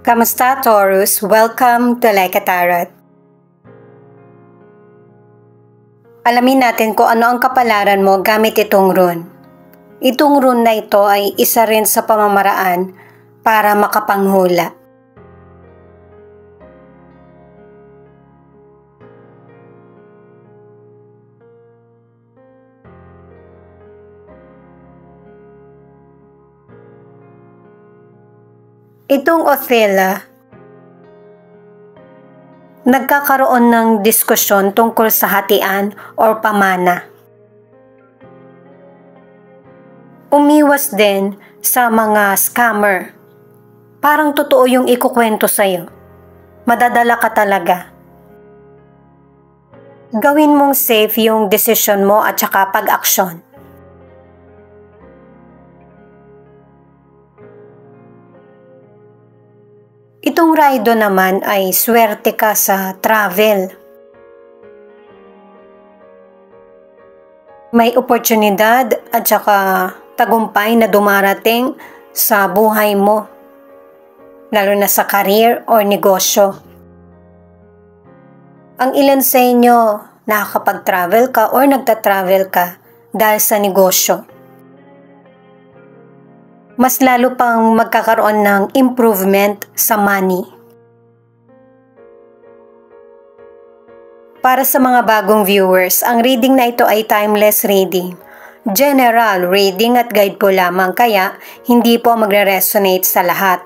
Kamusta, Taurus? Welcome to Like a Tarot. Alamin natin kung ano ang kapalaran mo gamit itong rune. Itong rune na ito ay isa rin sa pamamaraan para makapanghula. Itong Othella, nagkakaroon ng diskusyon tungkol sa hatian o pamana. Umiwas din sa mga scammer. Parang totoo yung ikukwento sa'yo. Madadala ka talaga. Gawin mong safe yung desisyon mo at saka pag-aksyon. Itong Raido naman ay swerte ka sa travel. May oportunidad at saka tagumpay na dumarating sa buhay mo, lalo na sa career o negosyo. Ang ilan sa inyo nakakapag-travel ka o nagta-travel ka dahil sa negosyo. Mas lalo pang magkakaroon ng improvement sa money. Para sa mga bagong viewers, ang reading na ito ay timeless reading. General reading at guide po lamang, kaya hindi po magre-resonate sa lahat.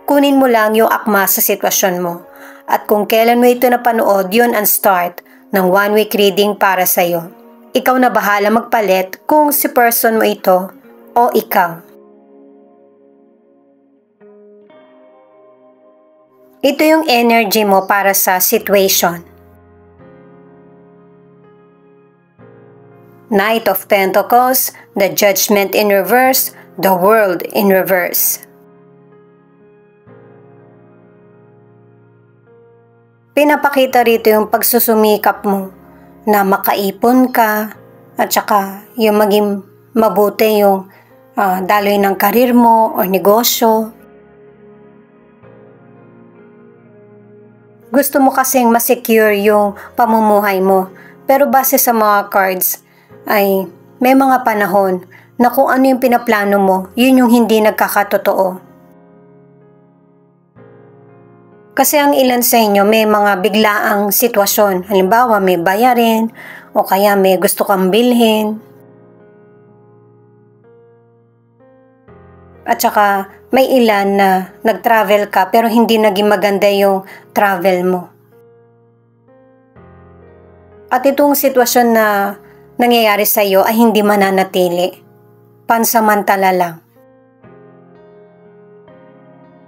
Kunin mo lang yung akma sa sitwasyon mo. At kung kailan mo ito napanood, yun ang start ng 1-week reading para sa'yo. Ikaw na bahala magpalit kung si person mo ito o ikaw. Ito yung energy mo para sa situation. Knight of Pentacles, the Judgment in reverse, the World in reverse. Pinapakita rito yung pagsusumikap mo na makaipon ka at saka yung maging mabuti yung daloy ng karir mo o negosyo. Gusto mo kasing masecure yung pamumuhay mo, pero base sa mga cards ay may mga panahon na kung ano yung pinaplano mo, yun yung hindi nagkakatotoo. Kasi ang ilan sa inyo may mga biglaang sitwasyon, halimbawa may bayarin o kaya may gusto kang bilhin. At saka may ilan na nag-travel ka pero hindi naging maganda yung travel mo. At itong sitwasyon na nangyayari sa iyo ay hindi mananatili. Pansamantala lang.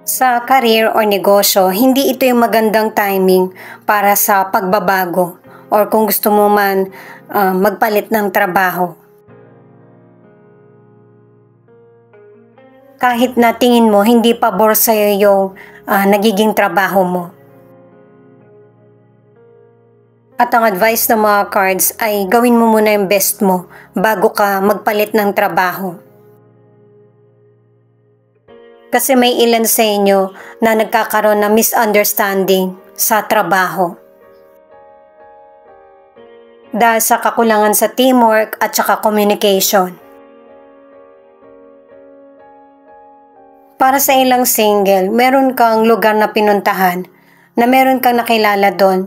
Sa career o negosyo, hindi ito yung magandang timing para sa pagbabago or kung gusto mo man magpalit ng trabaho. Kahit na tingin mo hindi pabor sa'yo yung nagiging trabaho mo. At ang advice ng mga cards ay gawin mo muna yung best mo bago ka magpalit ng trabaho. Kasi may ilan sa inyo na nagkakaroon ng misunderstanding sa trabaho. Dahil sa kakulangan sa teamwork at saka communication. Para sa ilang single, meron kang lugar na pinuntahan na meron kang nakilala doon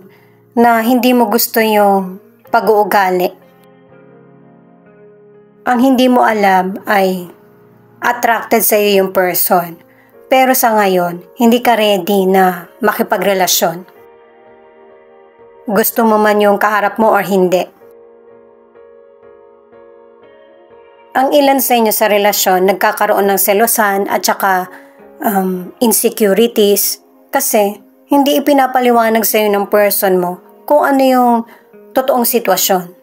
na hindi mo gusto yung pag-uugali. Ang hindi mo alam ay attracted sa iyo yung person. Pero sa ngayon, hindi ka ready na makipagrelasyon. Gusto mo man yung kaharap mo or hindi. Ang ilan sa inyo sa relasyon nagkakaroon ng selosan at saka insecurities kasi hindi ipinapaliwanag sa iyo ng person mo kung ano yung totoong sitwasyon.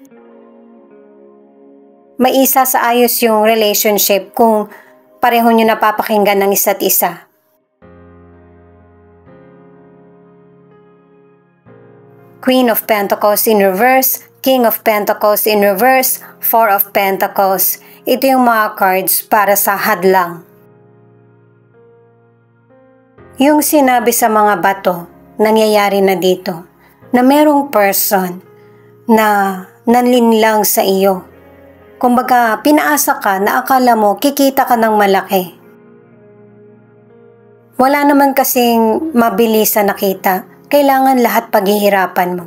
May isa sa ayos yung relationship kung pareho nyo napapakinggan ng isa't isa. Queen of Pentacles in reverse, King of Pentacles in reverse, Four of Pentacles. Ito yung mga cards para sa hadlang. Yung sinabi sa mga bato, nangyayari na dito, na merong person na nanlinlang sa iyo. Kumbaga, pinaasa ka na akala mo kikita ka ng malaki. Wala naman kasing mabilis na nakita. Kailangan lahat paghihirapan mo.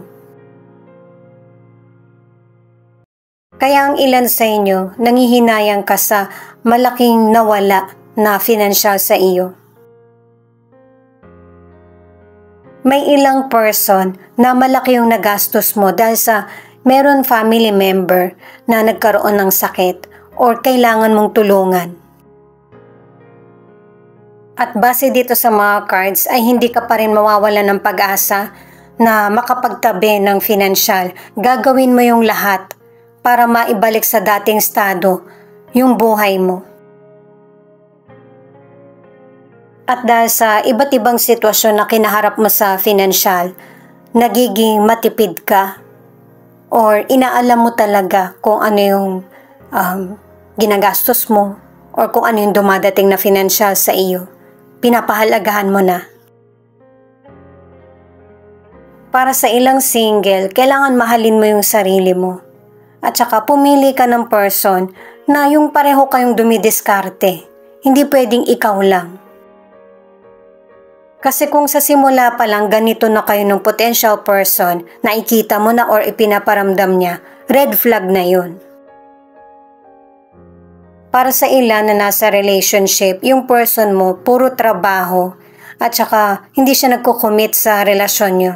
Kaya ang ilan sa inyo, nangihinayang ka sa malaking nawala na financial sa iyo. May ilang person na malaki yung nagastos mo dahil sa meron family member na nagkaroon ng sakit or kailangan mong tulungan. At base dito sa mga cards ay hindi ka pa rin mawawalan ng pag-asa na makapagtabi ng financial. Gagawin mo yung lahat para maibalik sa dating estado yung buhay mo. At dahil sa iba't ibang sitwasyon na kinaharap mo sa financial, nagiging matipid ka or inaalam mo talaga kung ano yung ginagastos mo or kung ano yung dumadating na financial sa iyo. Pinapahalagahan mo na. Para sa ilang single, kailangan mahalin mo yung sarili mo. At saka pumili ka ng person na yung pareho kayong dumidiskarte. Hindi pwedeng ikaw lang. Kasi kung sa simula pa lang ganito na kayo ng potential person, nakikita mo na or ipinaparamdam niya, red flag na yun. Para sa ilan na nasa relationship, yung person mo puro trabaho at saka hindi siya nagko-commit sa relasyon nyo.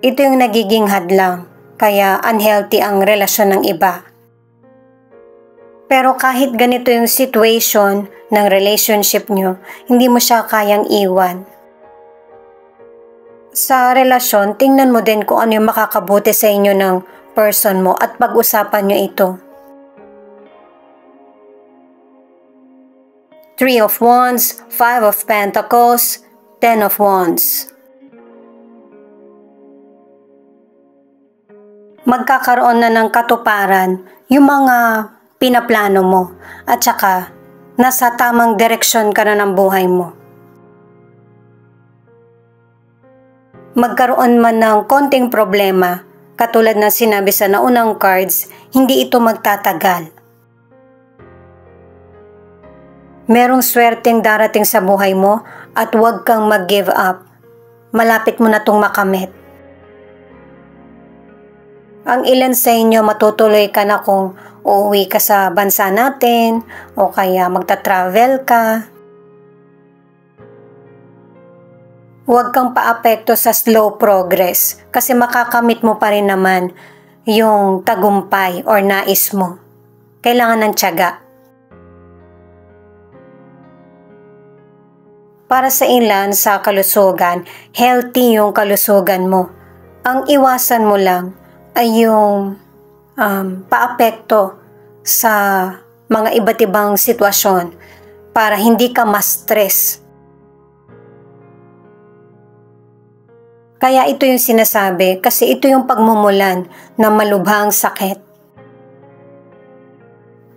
Ito yung nagiging hadlang, kaya unhealthy ang relasyon ng iba. Pero kahit ganito yung situation ng relationship nyo, hindi mo siya kayang iwan. Sa relasyon, tingnan mo din kung ano yung makakabuti sa inyo ng person mo at pag-usapan nyo ito. 3 of Wands, 5 of Pentacles, 10 of Wands. Magkakaroon na ng katuparan yung mga pinaplano mo at saka nasa tamang direksyon ka na ng buhay mo. Magkaroon man ng konting problema, katulad ng sinabi sa naunang cards, hindi ito magtatagal. Merong swerteng darating sa buhay mo at huwag kang mag-give up. Malapit mo na itong makamit. Ang ilan sa inyo matutuloy ka na kung uuwi ka sa bansa natin o kaya magta-travel ka. Huwag kang paapekto sa slow progress kasi makakamit mo pa rin naman yung tagumpay or nais mo. Kailangan ng tiyaga. Para sa ilan sa kalusugan, healthy yung kalusugan mo. Ang iwasan mo lang ay yung paapekto sa mga iba't ibang sitwasyon para hindi ka ma-stress. Kaya ito yung sinasabi kasi ito yung pagmumulan ng malubhang sakit.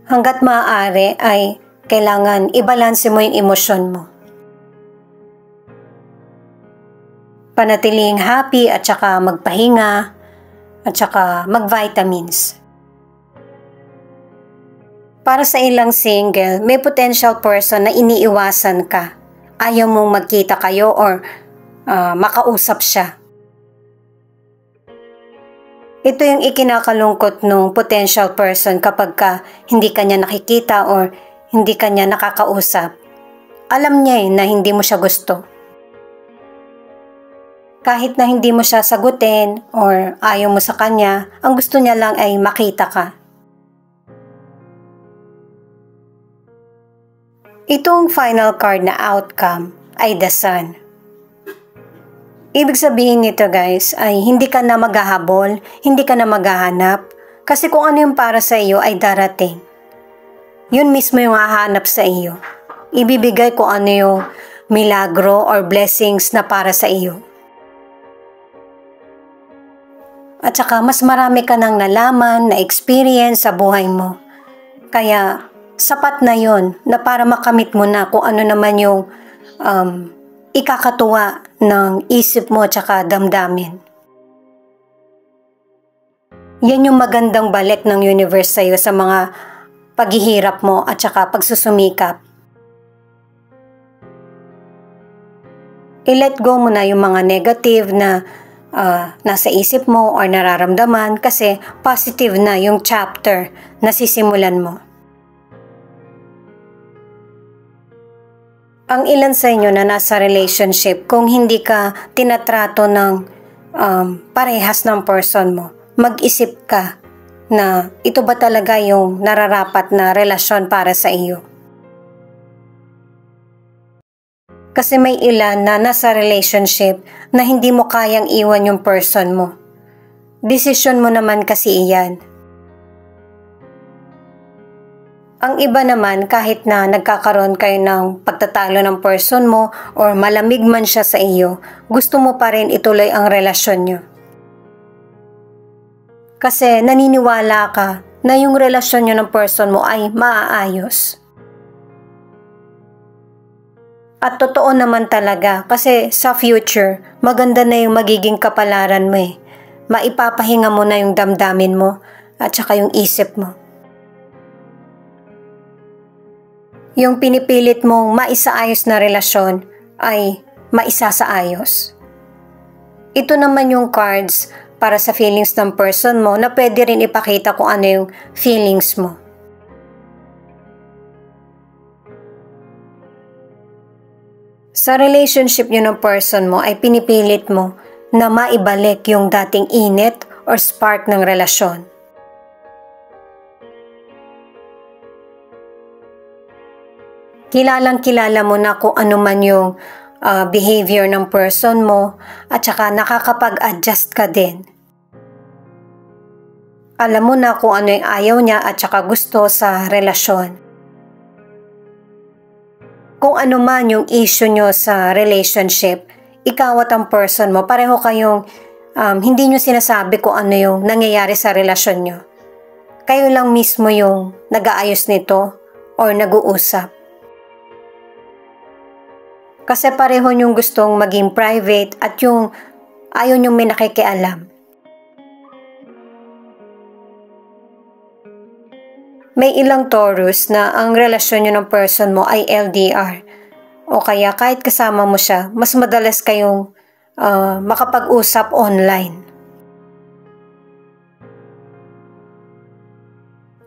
Hanggat maaari ay kailangan ibalanse mo yung emosyon mo. Panatiling happy at saka magpahinga at saka mag-vitamins. Para sa ilang single, may potential person na iniiwasan ka. Ayaw mong magkita kayo or makausap siya. Ito yung ikinakalungkot ng potential person kapag hindi ka niya nakikita or hindi ka niya nakakausap. Alam niya na hindi mo siya gusto. Kahit na hindi mo siya sagutin or ayaw mo sa kanya, ang gusto niya lang ay makita ka. Itong final card na outcome ay the Sun. Ibig sabihin nito guys ay hindi ka na maghahabol, hindi ka na maghahanap, kasi kung ano yung para sa iyo ay darating. Yun mismo yung hahanap sa iyo. Ibibigay kung ano yung milagro or blessings na para sa iyo. At saka mas marami ka nang nalaman, na experience sa buhay mo. Kaya sapat na yon na para makamit mo na kung ano naman yung ikakatuwa ng isip mo tsaka damdamin. Yan yung magandang balik ng universe sa'yo sa mga paghihirap mo at saka pagsusumikap. I-let go mo na yung mga negative na nasa isip mo or nararamdaman kasi positive na yung chapter na sisimulan mo. Ang ilan sa inyo na nasa relationship, kung hindi ka tinatrato ng parehas ng person mo, mag-isip ka na ito ba talaga yung nararapat na relasyon para sa iyo. Kasi may ilan na nasa relationship na hindi mo kayang iwan yung person mo. Desisyon mo naman kasi iyan. Ang iba naman kahit na nagkakaroon kayo ng pagtatalo ng person mo or malamig man siya sa iyo, gusto mo pa rin ituloy ang relasyon nyo. Kasi naniniwala ka na yung relasyon nyo ng person mo ay maaayos. At totoo naman talaga kasi sa future, maganda na yung magiging kapalaran mo eh. Maipapahinga mo na yung damdamin mo at saka yung isip mo. Yung pinipilit mong maisaayos na relasyon ay maisasaayos. Ito naman yung cards para sa feelings ng person mo na pwede rin ipakita kung ano yung feelings mo. Sa relationship nyo ng person mo ay pinipilit mo na maibalik yung dating init or spark ng relasyon. Kilalang-kilala mo na kung ano man yung behavior ng person mo at saka nakakapag-adjust ka din. Alam mo na kung ano yung ayaw niya at saka gusto sa relasyon. Kung ano man yung issue nyo sa relationship, ikaw at ang person mo, pareho kayong hindi nyo sinasabi kung ano yung nangyayari sa relasyon nyo. Kayo lang mismo yung nag-aayos nito or nag-uusap. Kasi pareho nyong gustong maging private at yung ayaw nyong may nakikialam. May ilang Taurus na ang relasyon nyo ng person mo ay LDR. O kaya kahit kasama mo siya, mas madalas kayong makapag-usap online.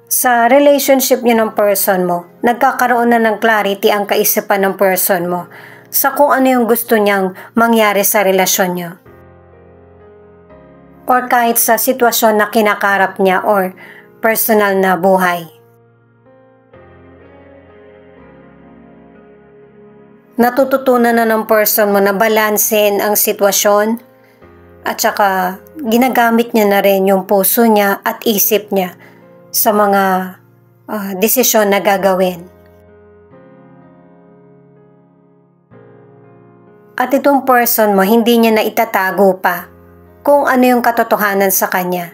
Sa relationship nyo ng person mo, nagkakaroon na ng clarity ang kaisipan ng person mo sa kung ano yung gusto niyang mangyari sa relasyon niyo. Or kahit sa sitwasyon na kinakarap niya or personal na buhay. Natututunan na ng person mo na balansin ang sitwasyon at saka ginagamit niya na rin yung puso niya at isip niya sa mga desisyon na gagawin. At itong person mo, hindi niya na itatago pa kung ano yung katotohanan sa kanya.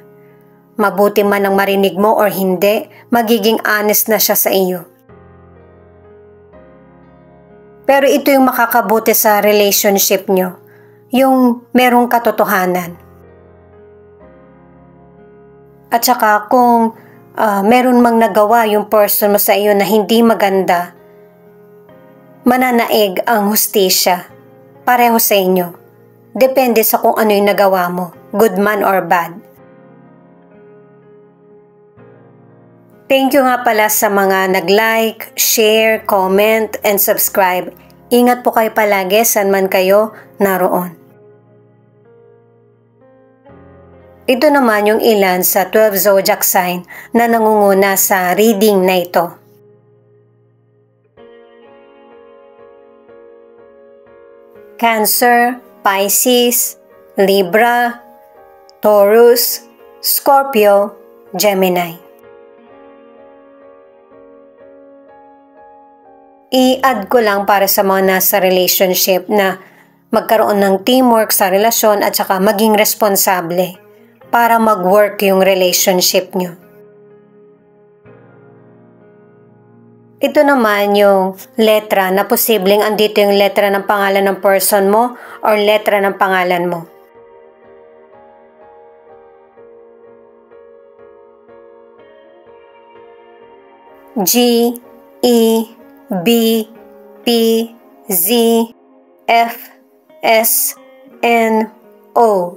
Mabuti man ang marinig mo or hindi, magiging honest na siya sa iyo. Pero ito yung makakabuti sa relationship nyo, yung merong katotohanan. At saka kung meron mang nagawa yung person mo sa iyo na hindi maganda, mananaig ang hustisya. Pareho sa inyo. Depende sa kung ano yung nagawa mo, good man or bad. Thank you nga pala sa mga nag-like, share, comment, and subscribe. Ingat po kayo palagi saan man kayo naroon. Ito naman yung ilan sa 12 zodiac sign na nangunguna sa reading na ito. Cancer, Pisces, Libra, Taurus, Scorpio, Gemini. I-add ko lang para sa mga nasa relationship na magkaroon ng teamwork sa relasyon at saka maging responsable para mag-work yung relationship nyo. Ito naman yung letra na posibleng andito yung letra ng pangalan ng person mo or letra ng pangalan mo. G, E, B, P, Z, F, S, N, O.